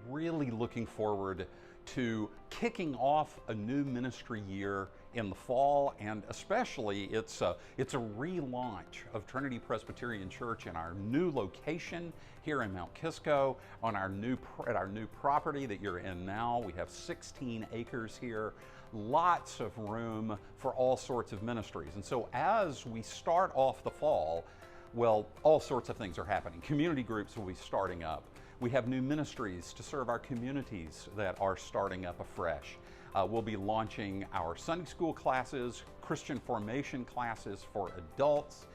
really looking forward to kicking off a new ministry year in the fall, and especially it's a relaunch of Trinity Presbyterian Church in our new location here in Mount Kisco on our new property that you're in now. We have 16 acres here, lots of room for all sorts of ministries. And so as we start off the fall, well, all sorts of things are happening. Community groups will be starting up. We have new ministries to serve our communities that are starting up afresh. We'll be launching our Sunday school classes, Christian formation classes for adults,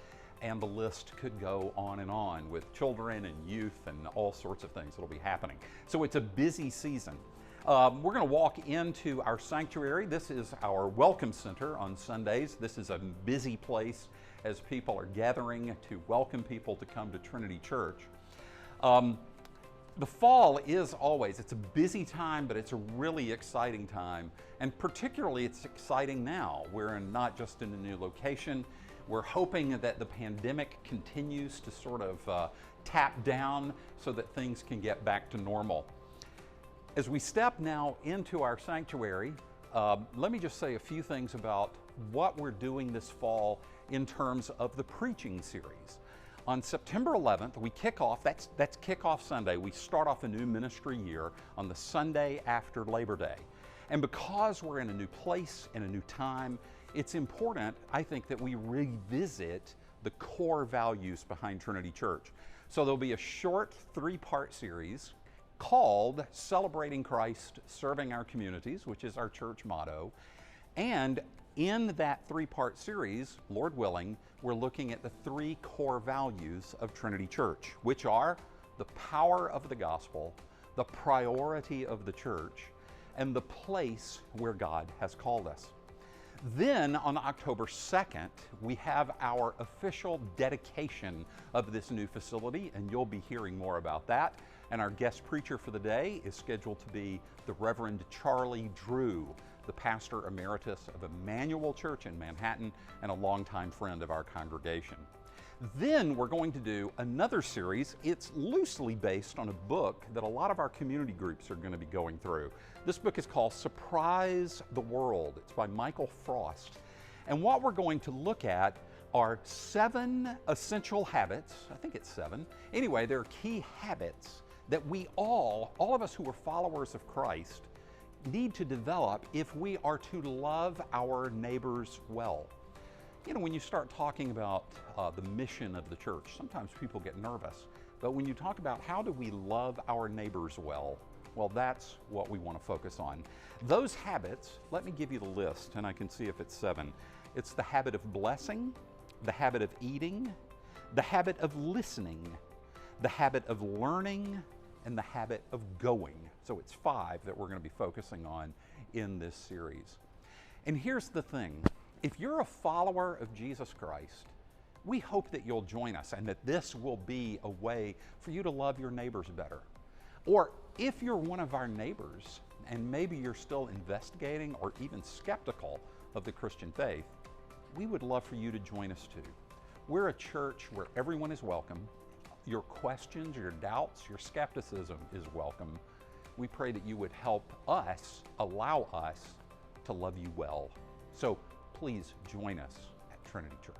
and the list could go on with children and youth and all sorts of things that'll be happening. So it's a busy season. We're going to walk into our sanctuary. This is our welcome center on Sundays. This is a busy place as people are gathering to welcome people to come to Trinity Church. The fall is always, it's a busy time, but it's a really exciting time. And particularly it's exciting now. We're not just in a new location. We're hoping that the pandemic continues to sort of tap down so that things can get back to normal. As we step now into our sanctuary, let me just say a few things about what we're doing this fall in terms of the preaching series. On September 11th, we kick off, that's Kickoff Sunday. We start off a new ministry year on the Sunday after Labor Day. And because we're in a new place, in a new time, it's important, I think, that we revisit the core values behind Trinity Church. So there'll be a short 3-part series called Celebrating Christ, Serving Our Communities, which is our church motto. And in that 3-part series, Lord willing, we're looking at the 3 core values of Trinity Church, which are the power of the gospel, the priority of the church, and the place where God has called us. Then on October 2nd, we have our official dedication of this new facility, and you'll be hearing more about that. And our guest preacher for the day is scheduled to be the Reverend Charlie Drew, the pastor emeritus of Emmanuel Church in Manhattan and a longtime friend of our congregation. Then we're going to do another series. It's loosely based on a book that a lot of our community groups are going to be going through. This book is called Surprise the World. It's by Michael Frost. And what we're going to look at are 7 essential habits. I think it's 7. Anyway, they're key habits that we all of us who are followers of Christ, need to develop if we are to love our neighbors well. You know, when you start talking about the mission of the church, sometimes people get nervous. But when you talk about how do we love our neighbors well, that's what we want to focus on. Those habits, let me give you the list and I can see if it's 7. It's the habit of blessing, the habit of eating, the habit of listening, the habit of learning, and the habit of going. So it's 5 that we're going to be focusing on in this series. And here's the thing. If you're a follower of Jesus Christ, we hope that you'll join us and that this will be a way for you to love your neighbors better. Or if you're one of our neighbors and maybe you're still investigating or even skeptical of the Christian faith, we would love for you to join us too. We're a church where everyone is welcome. Your questions, your doubts, your skepticism is welcome. We pray that you would help us, allow us to love you well. So please join us at Trinity Church.